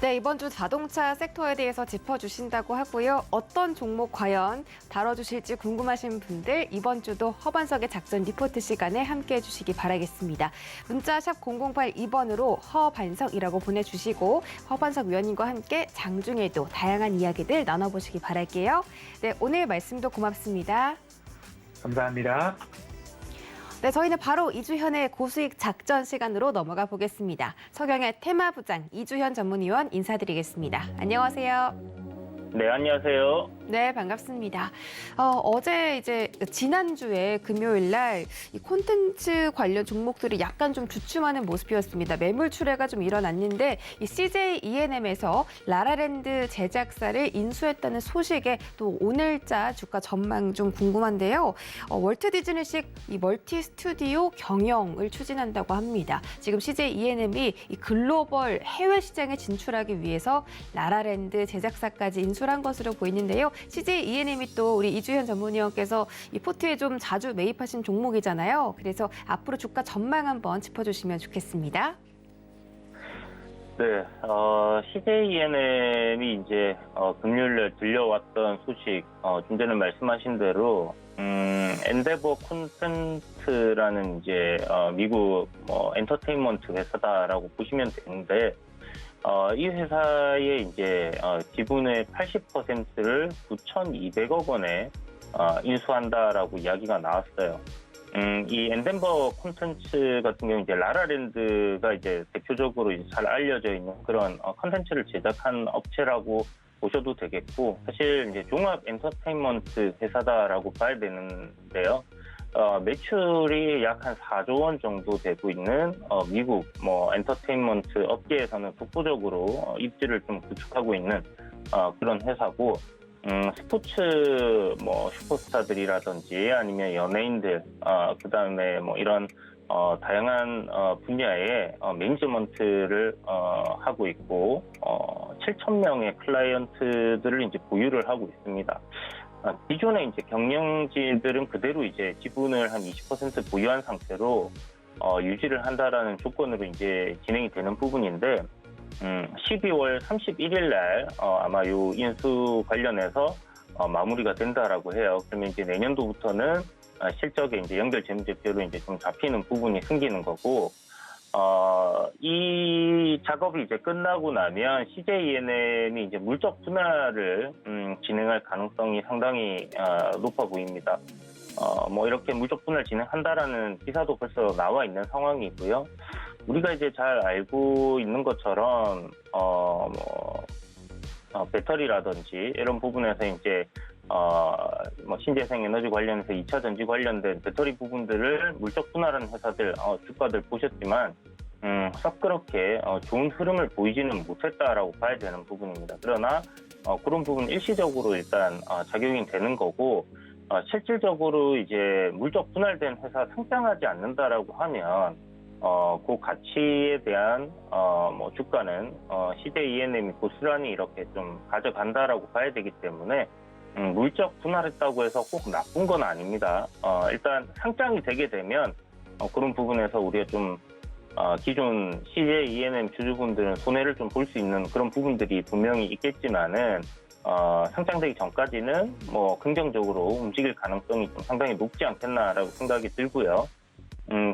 네, 이번 주 자동차 섹터에 대해서 짚어주신다고 하고요. 어떤 종목 과연 다뤄주실지 궁금하신 분들 이번 주도 허반석의 작전 리포트 시간에 함께해 주시기 바라겠습니다. 문자 샵 0082번으로 허반석이라고 보내주시고 허반석 위원님과 함께 장중에도 다양한 이야기들 나눠보시기 바랄게요. 네, 오늘 말씀도 고맙습니다. 감사합니다. 네, 저희는 바로 이주현의 고수익 작전 시간으로 넘어가 보겠습니다. 서경의 테마부장 이주현 전문위원 인사드리겠습니다. 안녕하세요. 네, 안녕하세요. 네, 반갑습니다. 어제 지난주에 금요일 날 이 콘텐츠 관련 종목들이 약간 좀 주춤하는 모습이었습니다. 매물 출회가 좀 일어났는데 이 CJ E&M에서 라라랜드 제작사를 인수했다는 소식에 또 오늘자 주가 전망 좀 궁금한데요. 월트 디즈니식 이 멀티 스튜디오 경영을 추진한다고 합니다. 지금 CJ E&M이 이 글로벌 해외 시장에 진출하기 위해서 라라랜드 제작사까지 인수한 것으로 보이는데요. CJ E&M이 또 우리 이주현 전문위원께서 이 포트에 좀 자주 매입하신 종목이잖아요. 그래서 앞으로 주가 전망 한번 짚어주시면 좋겠습니다. 네, CJ E&M이 이제 금요일에 들려왔던 소식, 좀 전에 말씀하신 대로 엔데버 콘텐츠라는 이제 미국 엔터테인먼트 회사다라고 보시면 되는데. 이 회사의 이제 지분의 80%를 9,200억 원에 인수한다라고 이야기가 나왔어요. 이 엔덴버 콘텐츠 같은 경우 이제 라라랜드가 이제 대표적으로 이제 잘 알려져 있는 그런 콘텐츠를 제작한 업체라고 보셔도 되겠고, 사실 이제 종합 엔터테인먼트 회사다라고 봐야 되는데요. 매출이 약 한 4조 원 정도 되고 있는 미국 엔터테인먼트 업계에서는 독보적으로 입지를 좀 구축하고 있는 그런 회사고, 스포츠 슈퍼스타들이라든지 아니면 연예인들, 그다음에 이런 다양한 분야의 매니지먼트를 하고 있고 7,000명의 클라이언트들을 이제 보유를 하고 있습니다. 기존의 이제 경영진들은 그대로 이제 지분을 한 20% 보유한 상태로 유지를 한다라는 조건으로 이제 진행이 되는 부분인데, 12월 31일 날 아마 요 인수 관련해서 마무리가 된다라고 해요. 그러면 이제 내년도부터는 실적에 이제 연결 재무제표로 이제 좀 잡히는 부분이 생기는 거고, 이 작업이 이제 끝나고 나면 CJ E&M이 이제 물적 분할을 진행할 가능성이 상당히 높아 보입니다. 이렇게 물적 분할 진행한다라는 기사도 벌써 나와 있는 상황이고요. 우리가 이제 잘 알고 있는 것처럼 배터리라든지 이런 부분에서 이제 신재생 에너지 관련해서 2차 전지 관련된 배터리 부분들을 물적 분할하는 회사들 주가들 보셨지만 썩 그렇게 좋은 흐름을 보이지는 못했다라고 봐야 되는 부분입니다. 그러나 그런 부분 일시적으로 일단 작용이 되는 거고, 실질적으로 이제 물적 분할된 회사 상장하지 않는다라고 하면 그 가치에 대한 뭐 주가는 CJ ENM이 고스란히 이렇게 좀 가져간다라고 봐야 되기 때문에 물적 분할했다고 해서 꼭 나쁜 건 아닙니다. 일단 상장이 되게 되면 그런 부분에서 우리가 좀 기존 CJ ENM 주주분들은 손해를 좀 볼 수 있는 그런 부분들이 분명히 있겠지만은 상장되기 전까지는 뭐 긍정적으로 움직일 가능성이 좀 상당히 높지 않겠나라고 생각이 들고요.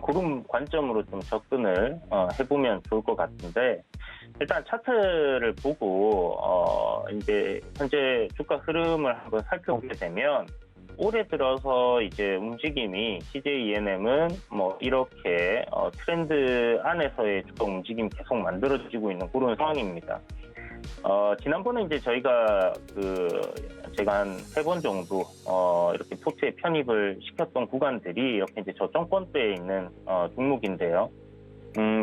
그런 관점으로 좀 접근을 해보면 좋을 것 같은데, 일단 차트를 보고 이제 현재 주가 흐름을 한번 살펴보게 되면 올해 들어서 이제 움직임이 CJ ENM은 뭐 이렇게 트렌드 안에서의 주가 움직임이 계속 만들어지고 있는 그런 상황입니다. 지난번에 이제 저희가 제가 한 3번 정도 이렇게 포트에 편입을 시켰던 구간들이 이렇게 이제 저점권대에 있는 종목인데요.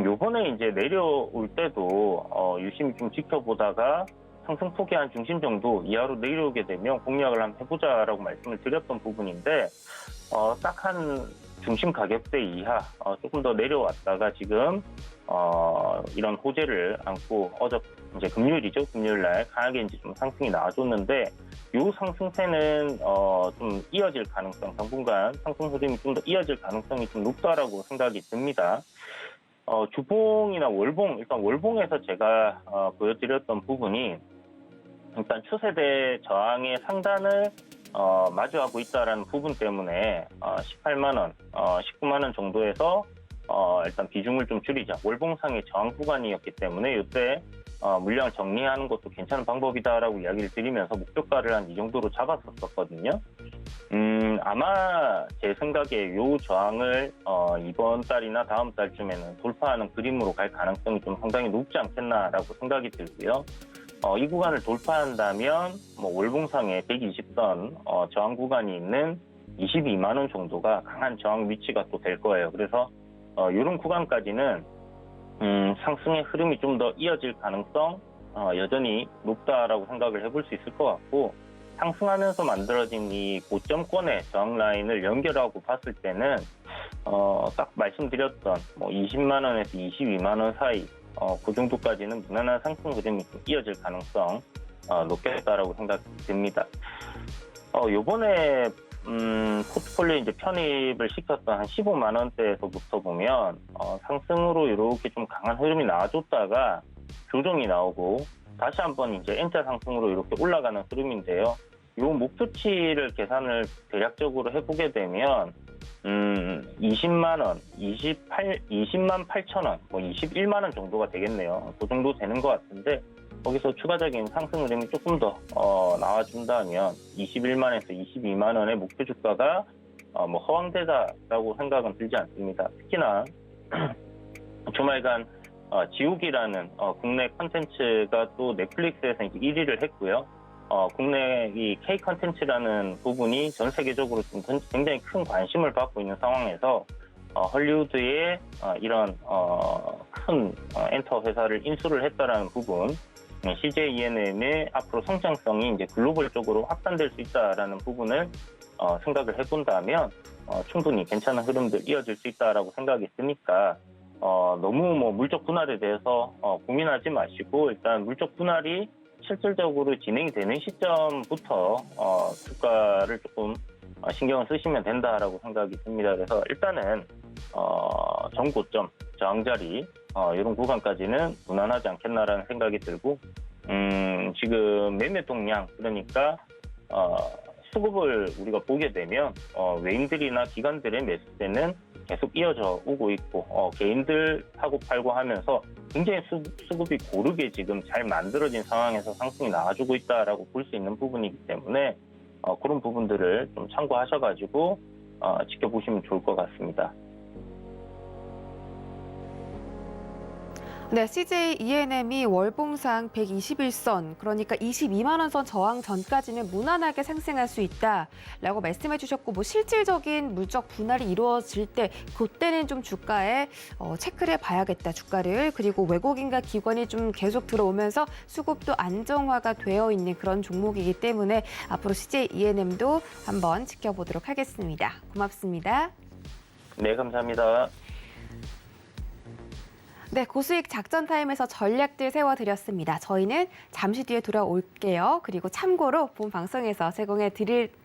요번에 이제 내려올 때도 유심히 좀 지켜보다가 상승폭의 한 중심 정도 이하로 내려오게 되면 공략을 한번 해보자라고 말씀을 드렸던 부분인데, 딱 한 중심 가격대 이하 조금 더 내려왔다가 지금 이런 호재를 안고 이제 금요일이죠. 금요일 날 강하게 이제 좀 상승이 나와줬는데, 요 상승세는 좀 이어질 가능성, 당분간 상승 흐름이 좀 더 이어질 가능성이 좀 높다라고 생각이 듭니다. 주봉이나 월봉, 일단 월봉에서 제가 보여드렸던 부분이 일단 추세대 저항의 상단을 마주하고 있다라는 부분 때문에 18만 원, 19만 원 정도에서 일단 비중을 좀 줄이자. 월봉상의 저항 구간이었기 때문에 이때 물량 정리하는 것도 괜찮은 방법이다라고 이야기를 드리면서 목표가를 한 이 정도로 잡았었거든요. 아마 제 생각에 요 저항을 이번 달이나 다음 달쯤에는 돌파하는 그림으로 갈 가능성이 좀 상당히 높지 않겠나라고 생각이 들고요. 이 구간을 돌파한다면 뭐 월봉상의 120선 저항 구간이 있는 22만 원 정도가 강한 저항 위치가 또 될 거예요. 그래서 이런 구간까지는 상승의 흐름이 좀 더 이어질 가능성 여전히 높다라고 생각을 해볼 수 있을 것 같고, 상승하면서 만들어진 이 고점권의 저항 라인을 연결하고 봤을 때는 딱 말씀드렸던 뭐 20만 원에서 22만 원 사이 그 정도까지는 무난한 상승 흐름이 좀 이어질 가능성 높겠다라고 생각이 듭니다. 요번에 포트폴리오 이제 편입을 시켰던 한 15만 원대에서부터 보면 상승으로 이렇게 좀 강한 흐름이 나와줬다가 조정이 나오고 다시 한번 이제 N자 상승으로 이렇게 올라가는 흐름인데요. 요 목표치를 계산을 대략적으로 해보게 되면 20만 원, 20만 8천 원, 뭐 21만 원 정도가 되겠네요. 그 정도 되는 것 같은데, 거기서 추가적인 상승 흐름이 조금 더 나와준다면 21만에서 22만 원의 목표 주가가 뭐 허황되다라고 생각은 들지 않습니다. 특히나 주말간 지옥이라는 국내 콘텐츠가 또 넷플릭스에서 이제 1위를 했고요. 국내 이 K 콘텐츠라는 부분이 전 세계적으로 좀 굉장히 큰 관심을 받고 있는 상황에서 헐리우드에 이런 큰 엔터 회사를 인수를 했다라는 부분, CJ ENM의 앞으로 성장성이 이제 글로벌적으로 확산될 수 있다라는 부분을 생각을 해본다면 충분히 괜찮은 흐름들 이어질 수 있다라고 생각이 드니까 너무 뭐 물적 분할에 대해서 고민하지 마시고, 일단 물적 분할이 실질적으로 진행이 되는 시점부터 주가를 조금 신경을 쓰시면 된다라고 생각이 듭니다. 그래서 일단은 전고점, 저항자리 이런 구간까지는 무난하지 않겠나라는 생각이 들고, 지금 매매 동량, 그러니까 수급을 우리가 보게 되면 외인들이나 기관들의 매수세는 계속 이어져 오고 있고, 개인들 사고 팔고 하면서 굉장히 수급이 고르게 지금 잘 만들어진 상황에서 상승이 나와주고 있다라고 볼 수 있는 부분이기 때문에 그런 부분들을 좀 참고하셔가지고 지켜보시면 좋을 것 같습니다. 네, CJ ENM이 월봉상 121선, 그러니까 22만 원 선 저항 전까지는 무난하게 상승할 수 있다라고 말씀해 주셨고, 뭐 실질적인 물적 분할이 이루어질 때 그때는 좀 주가에 체크를 해봐야겠다, 주가를. 그리고 외국인과 기관이 좀 계속 들어오면서 수급도 안정화가 되어 있는 그런 종목이기 때문에 앞으로 CJ ENM도 한번 지켜보도록 하겠습니다. 고맙습니다. 네, 감사합니다. 네, 고수익 작전 타임에서 전략들 세워드렸습니다. 저희는 잠시 뒤에 돌아올게요. 그리고 참고로 본 방송에서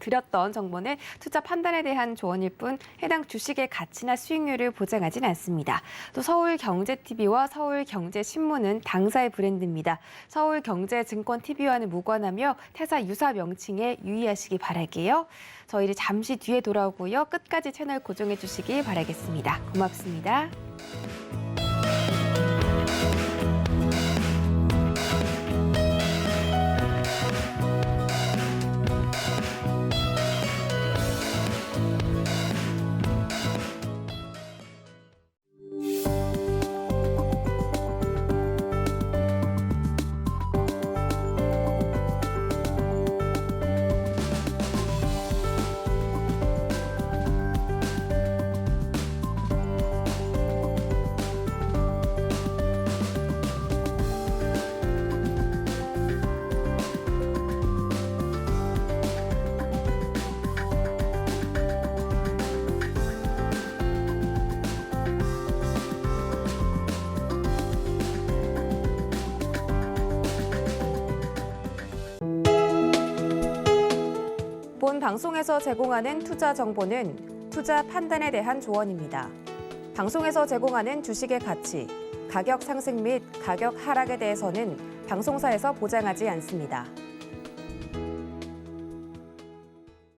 드렸던 정보는 투자 판단에 대한 조언일 뿐 해당 주식의 가치나 수익률을 보장하진 않습니다. 또 서울경제TV와 서울경제신문은 당사의 브랜드입니다. 서울경제증권TV와는 무관하며 태사 유사 명칭에 유의하시기 바랄게요. 저희를 잠시 뒤에 돌아오고요. 끝까지 채널 고정해 주시기 바라겠습니다. 고맙습니다. 본 방송에서 제공하는 투자 정보는 투자 판단에 대한 조언입니다. 방송에서 제공하는 주식의 가치, 가격 상승 및 가격 하락에 대해서는 방송사에서 보장하지 않습니다.